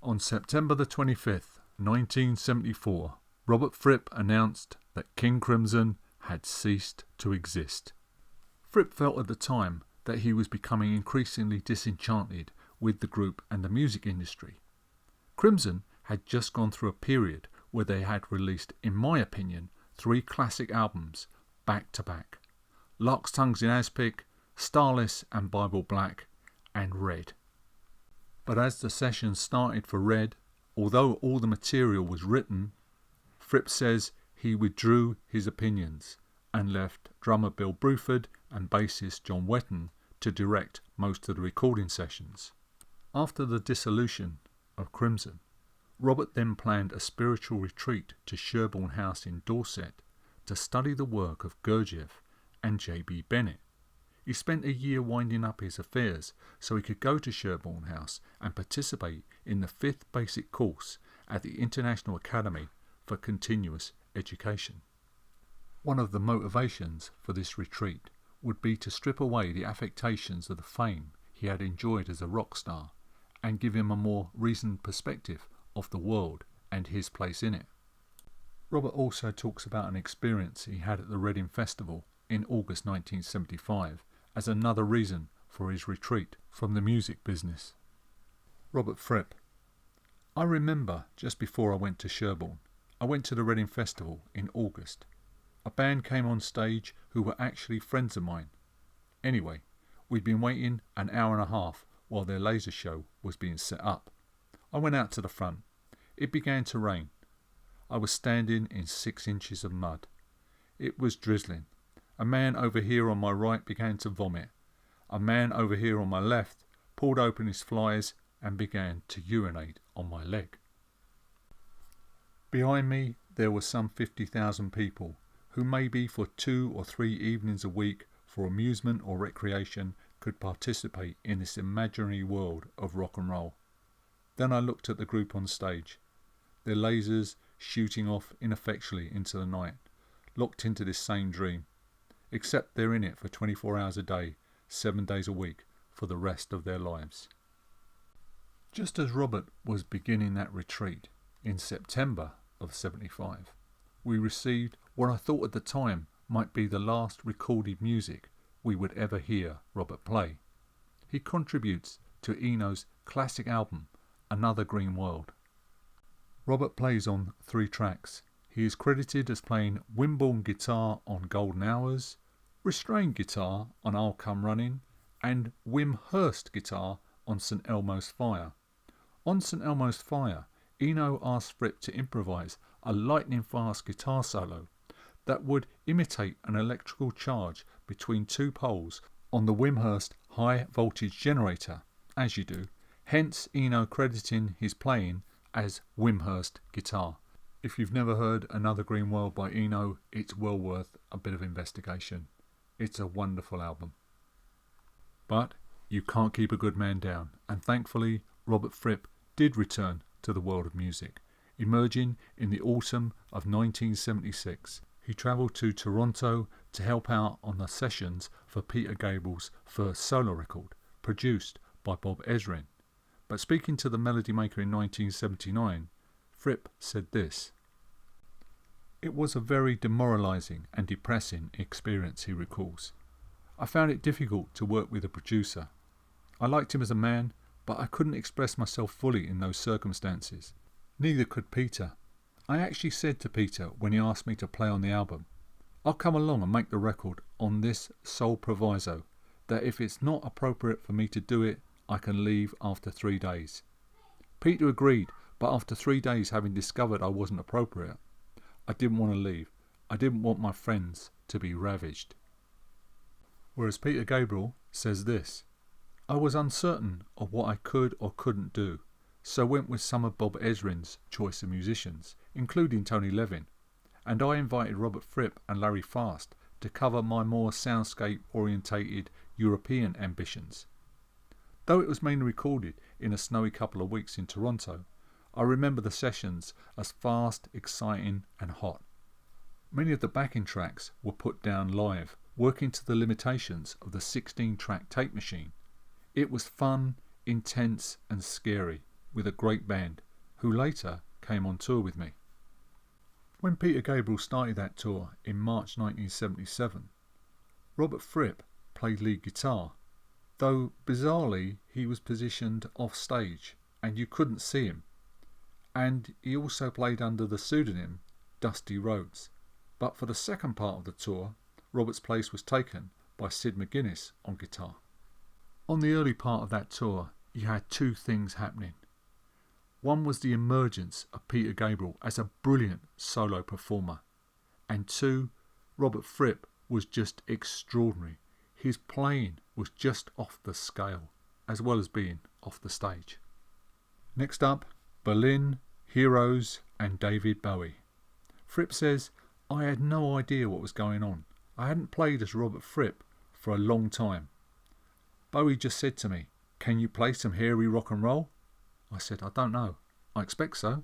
On September the 25th, 1974, Robert Fripp announced that King Crimson had ceased to exist. Fripp felt at the time that he was becoming increasingly disenchanted with the group and the music industry. Crimson had just gone through a period where they had released, in my opinion, 3 classic albums back to back: Lark's Tongues in Aspic, Starless and Bible Black, and Red. But as the sessions started for Red, although all the material was written, Fripp says he withdrew his opinions and left drummer Bill Bruford and bassist John Wetton to direct most of the recording sessions. After the dissolution of Crimson, Robert then planned a spiritual retreat to Sherborne House in Dorset to study the work of Gurdjieff and J.B. Bennett. He spent a year winding up his affairs so he could go to Sherborne House and participate in the 5th basic course at the International Academy for Continuous Education. One of the motivations for this retreat would be to strip away the affectations of the fame he had enjoyed as a rock star and give him a more reasoned perspective of the world and his place in it. Robert also talks about an experience he had at the Reading Festival in August 1975 as another reason for his retreat from the music business. Robert Fripp: I remember just before I went to Sherborne, I went to the Reading Festival in August. A band came on stage who were actually friends of mine. Anyway, we'd been waiting an hour and a half while their laser show was being set up. I went out to the front. It began to rain. I was standing in 6 inches of mud. It was drizzling. A man over here on my right began to vomit. A man over here on my left pulled open his flies and began to urinate on my leg. Behind me there were some 50,000 people who maybe for 2 or 3 evenings a week for amusement or recreation could participate in this imaginary world of rock and roll. Then I looked at the group on stage, their lasers shooting off ineffectually into the night, locked into this same dream, except they're in it for 24 hours a day, 7 days a week, for the rest of their lives. Just as Robert was beginning that retreat in September of 75, we received what I thought at the time might be the last recorded music we would ever hear Robert play. He contributes to Eno's classic album, Another Green World. Robert plays on 3 tracks. He is credited as playing Wimborne guitar on Golden Hours, restrained guitar on I'll Come Running, and Wim Hurst guitar on St Elmo's Fire. On St Elmo's Fire, Eno asked Fripp to improvise a lightning-fast guitar solo that would imitate an electrical charge between 2 poles on the Wim Hurst high-voltage generator, as you do, hence Eno crediting his playing as Wim Hurst guitar. If you've never heard Another Green World by Eno, it's well worth a bit of investigation. It's a wonderful album. But you can't keep a good man down, and thankfully Robert Fripp did return to the world of music. Emerging in the autumn of 1976, he travelled to Toronto to help out on the sessions for Peter Gabriel's first solo record, produced by Bob Ezrin. But speaking to the Melody Maker in 1979, Fripp said this: "It was a very demoralising and depressing experience," he recalls. "I found it difficult to work with a producer. I liked him as a man, but I couldn't express myself fully in those circumstances. Neither could Peter. I actually said to Peter when he asked me to play on the album, I'll come along and make the record on this sole proviso, that if it's not appropriate for me to do it, I can leave after 3 days. Peter agreed, but after 3 days having discovered I wasn't appropriate, I didn't want to leave. I didn't want my friends to be ravaged." Whereas Peter Gabriel says this: "I was uncertain of what I could or couldn't do, so went with some of Bob Ezrin's choice of musicians, including Tony Levin, and I invited Robert Fripp and Larry Fast to cover my more soundscape-orientated European ambitions. Though it was mainly recorded in a snowy couple of weeks in Toronto, I remember the sessions as fast, exciting and hot. Many of the backing tracks were put down live, working to the limitations of the 16-track tape machine. It was fun, intense and scary. with a great band, who later came on tour with me. When Peter Gabriel started that tour in March 1977, Robert Fripp played lead guitar, though bizarrely he was positioned off stage and you couldn't see him, and he also played under the pseudonym Dusty Rhodes. But for the second part of the tour, Robert's place was taken by Sid McGuinness on guitar. On the early part of that tour, you had two things happening. One was the emergence of Peter Gabriel as a brilliant solo performer, and two, Robert Fripp was just extraordinary. His playing was just off the scale, as well as being off the stage. Next up, Berlin, Heroes and David Bowie. Fripp says, I had no idea what was going on. I hadn't played as Robert Fripp for a long time. Bowie just said to me, can you play some hairy rock and roll? I said, I don't know. I expect so.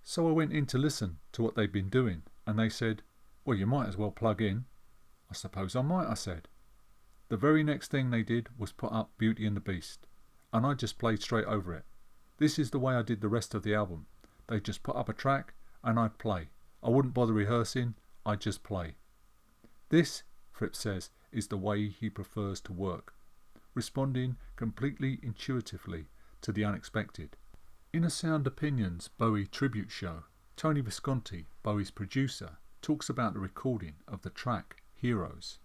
So I went in to listen to what they'd been doing, and they said, well, you might as well plug in. I suppose I might, I said. The very next thing they did was put up Beauty and the Beast, and I just played straight over it. This is the way I did the rest of the album. They just put up a track, and I'd play. I wouldn't bother rehearsing, I'd just play. This, Fripp says, is the way he prefers to work, responding completely intuitively to the unexpected. In a Sound Opinions Bowie tribute show, Tony Visconti, Bowie's producer, talks about the recording of the track Heroes.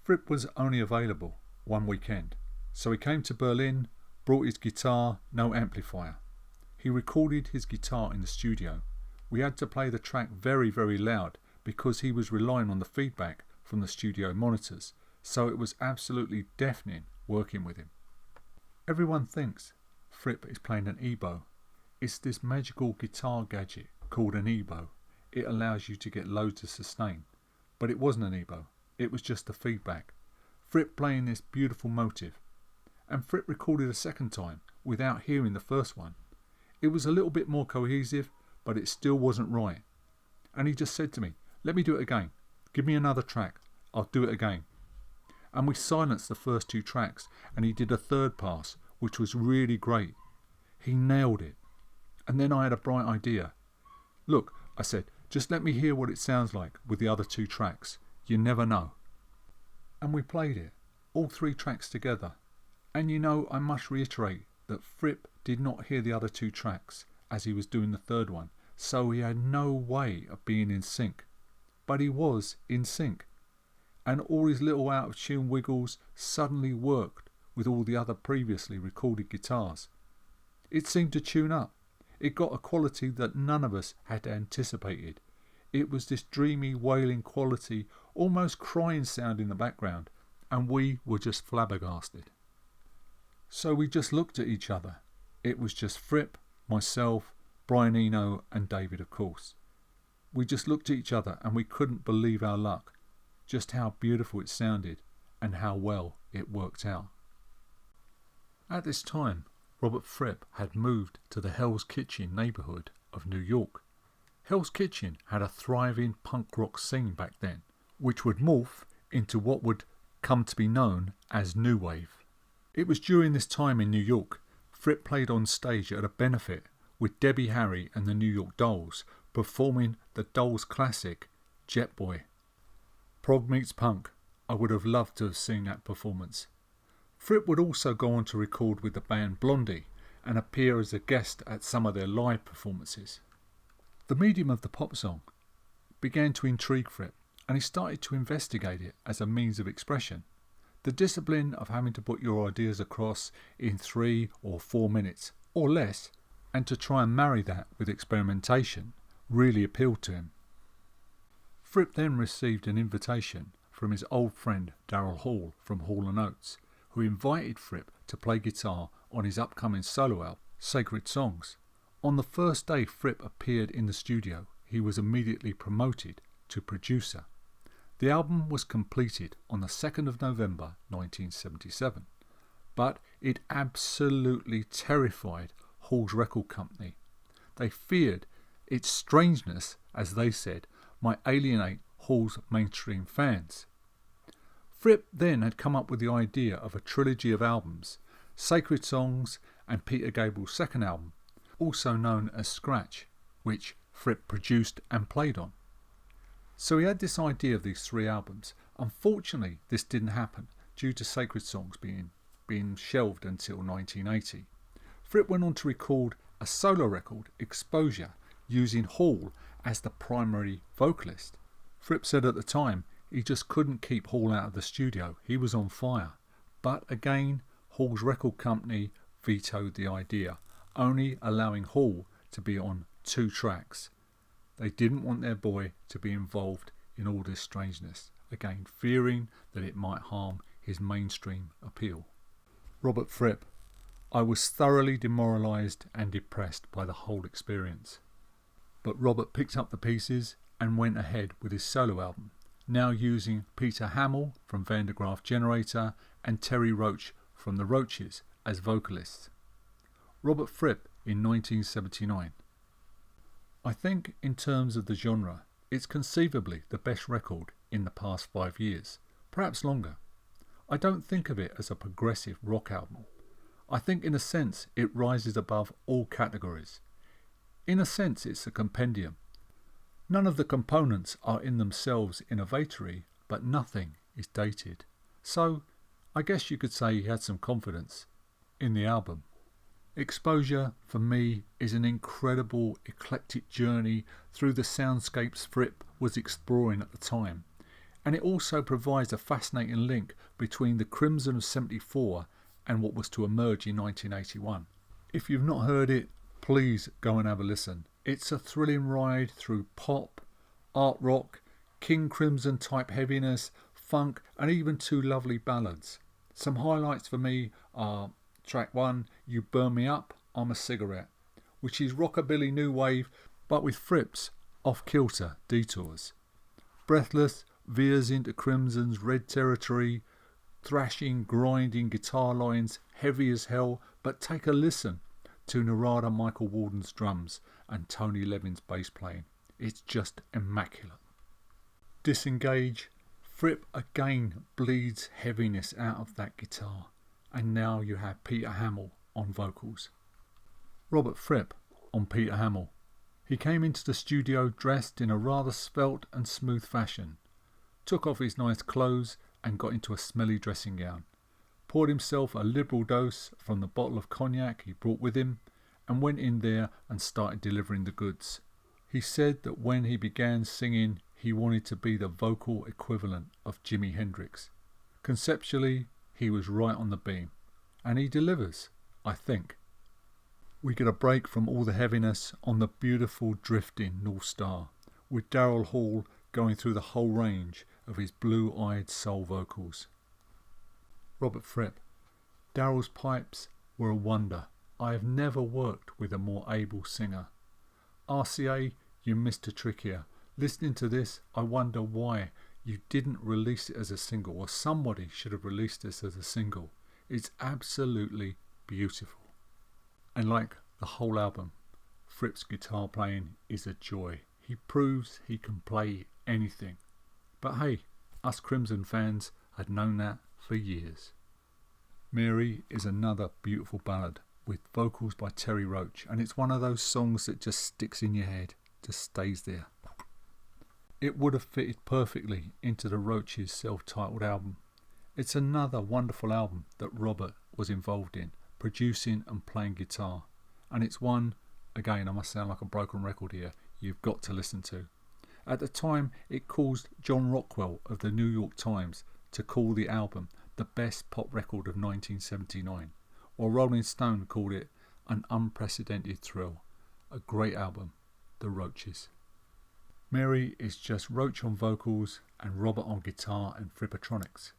Fripp was only available one weekend, so he came to Berlin, brought his guitar, no amplifier. He recorded his guitar in the studio. We had to play the track very, very loud because he was relying on the feedback from the studio monitors, so it was absolutely deafening working with him. Everyone thinks Fripp is playing an EBow. It's this magical guitar gadget called an EBow. It allows you to get loads of sustain. But it wasn't an EBow. It was just the feedback. Fripp playing this beautiful motive. And Fripp recorded a second time without hearing the first one. It was a little bit more cohesive, but it still wasn't right. And he just said to me, let me do it again. Give me another track. I'll do it again. And we silenced the first two tracks, and he did a third pass, which was really great. He nailed it. And then I had a bright idea. Look, I said, just let me hear what it sounds like with the other two tracks. You never know. And we played it, all three tracks together. And you know, I must reiterate that Fripp did not hear the other two tracks as he was doing the third one, so he had no way of being in sync. But he was in sync. And all his little out of tune wiggles suddenly worked with all the other previously recorded guitars. It seemed to tune up. It got a quality that none of us had anticipated. It was this dreamy wailing quality, almost crying sound in the background, and we were just flabbergasted. So we just looked at each other. It was just Fripp, myself, Brian Eno and David, of course. We just looked at each other and we couldn't believe our luck. Just how beautiful it sounded and how well it worked out. At this time, Robert Fripp had moved to the Hell's Kitchen neighbourhood of New York. Hell's Kitchen had a thriving punk rock scene back then, which would morph into what would come to be known as New Wave. It was during this time in New York, Fripp played on stage at a benefit with Debbie Harry and the New York Dolls, performing the Dolls classic Jet Boy. Prog meets punk. I would have loved to have seen that performance. Fripp would also go on to record with the band Blondie and appear as a guest at some of their live performances. The medium of the pop song began to intrigue Fripp, and he started to investigate it as a means of expression. The discipline of having to put your ideas across in 3 or 4 minutes or less, and to try and marry that with experimentation, really appealed to him. Fripp then received an invitation from his old friend Daryl Hall from Hall & Oates, who invited Fripp to play guitar on his upcoming solo album, Sacred Songs. On the first day Fripp appeared in the studio, he was immediately promoted to producer. The album was completed on the 2nd of November 1977, but it absolutely terrified Hall's record company. They feared its strangeness, as they said, might alienate Hall's mainstream fans. Fripp then had come up with the idea of a trilogy of albums, Sacred Songs and Peter Gabriel's second album, also known as Scratch, which Fripp produced and played on. So he had this idea of these 3 albums. Unfortunately, this didn't happen due to Sacred Songs being shelved until 1980. Fripp went on to record a solo record, Exposure, using Hall as the primary vocalist. Fripp said at the time he just couldn't keep Hall out of the studio. He was on fire. But again, Hall's record company vetoed the idea, only allowing Hall to be on 2 tracks. They didn't want their boy to be involved in all this strangeness, again fearing that it might harm his mainstream appeal. Robert Fripp: I was thoroughly demoralised and depressed by the whole experience. But Robert picked up the pieces and went ahead with his solo album, now using Peter Hamill from Van der Graaf Generator and Terry Roche from the Roches as vocalists. Robert Fripp in 1979. I think in terms of the genre, it's conceivably the best record in the past 5 years, perhaps longer. I don't think of it as a progressive rock album. I think in a sense it rises above all categories. In a sense it's a compendium. None of the components are in themselves innovatory, but nothing is dated. So I guess you could say he had some confidence in the album. Exposure for me is an incredible eclectic journey through the soundscapes Fripp was exploring at the time, and it also provides a fascinating link between the Crimson of '74 and what was to emerge in 1981. If you've not heard it, please go and have a listen. It's a thrilling ride through pop, art rock, King Crimson type heaviness, funk, and even 2 lovely ballads. Some highlights for me are track 1, You Burn Me Up, I'm a Cigarette, which is rockabilly new wave but with Fripp's off-kilter detours. Breathless veers into Crimson's red territory, thrashing, grinding guitar lines, heavy as hell, but take a listen to Narada Michael Walden's drums and Tony Levin's bass playing. It's just immaculate. Disengage, Fripp again bleeds heaviness out of that guitar, and now you have Peter Hamill on vocals. Robert Fripp on Peter Hamill. He came into the studio dressed in a rather svelte and smooth fashion, took off his nice clothes and got into a smelly dressing gown, poured himself a liberal dose from the bottle of cognac he brought with him, and went in there and started delivering the goods. He said that when he began singing he wanted to be the vocal equivalent of Jimi Hendrix. Conceptually, he was right on the beam, and he delivers, I think. We get a break from all the heaviness on the beautiful drifting North Star, with Daryl Hall going through the whole range of his blue-eyed soul vocals. Robert Fripp. Daryl's pipes were a wonder. I have never worked with a more able singer. RCA, you missed a trick here. Listening to this, I wonder why you didn't release it as a single, or somebody should have released this as a single. It's absolutely beautiful. And like the whole album, Fripp's guitar playing is a joy. He proves he can play anything. But hey, us Crimson fans had known that for years. Mary is another beautiful ballad with vocals by Terry Roche, and it's one of those songs that just sticks in your head, just stays there. It would have fitted perfectly into the Roches self-titled album. It's another wonderful album that Robert was involved in, producing and playing guitar, and it's one, again I must sound like a broken record here, you've got to listen to. At the time it caused John Rockwell of the New York Times to call the album the best pop record of 1979, while Rolling Stone called it an unprecedented thrill. A great album, the Roches. Mary is just Roche on vocals and Robert on guitar and Frippatronics.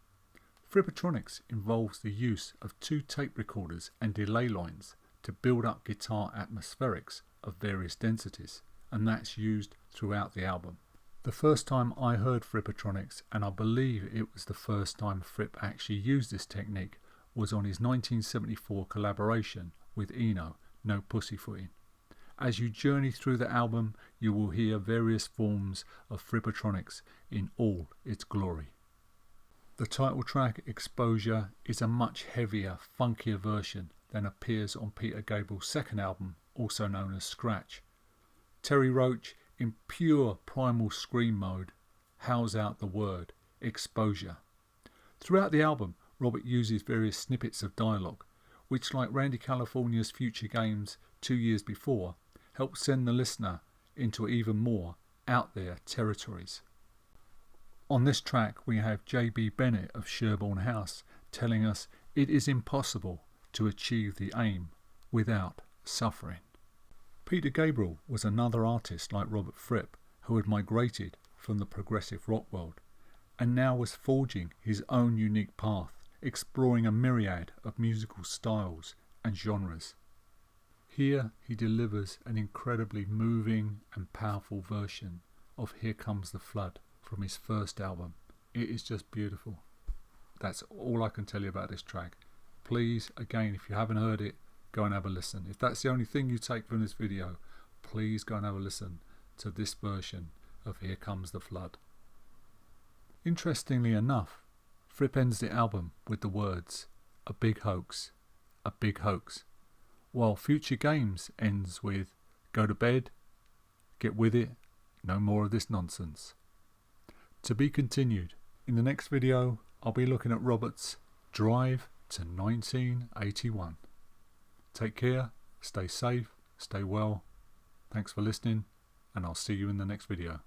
Frippatronics involves the use of 2 tape recorders and delay lines to build up guitar atmospherics of various densities, and that's used throughout the album. The first time I heard Frippatronics, and I believe it was the first time Fripp actually used this technique, was on his 1974 collaboration with Eno, No Pussyfootin'. As you journey through the album, you will hear various forms of Frippatronics in all its glory. The title track, Exposure, is a much heavier, funkier version then appears on Peter Gabriel's second album, also known as Scratch. Terry Roche, in pure primal scream mode, howls out the word exposure. Throughout the album, Robert uses various snippets of dialogue, which, like Randy California's Future Games 2 years before, help send the listener into even more out there territories. On this track we have J.B. Bennett of Sherborne House telling us it is impossible to achieve the aim without suffering. Peter Gabriel was another artist like Robert Fripp who had migrated from the progressive rock world and now was forging his own unique path, exploring a myriad of musical styles and genres. Here he delivers an incredibly moving and powerful version of Here Comes the Flood from his first album. It is just beautiful. That's all I can tell you about this track. Please, again, if you haven't heard it, go and have a listen. If that's the only thing you take from this video, please go and have a listen to this version of Here Comes the Flood. Interestingly enough, Fripp ends the album with the words, "A big hoax, a big hoax," while Future Games ends with, "Go to bed, get with it, no more of this nonsense." To be continued. In the next video, I'll be looking at Robert's Drive to 1981. Take care, stay safe, stay well. Thanks for listening, and I'll see you in the next video.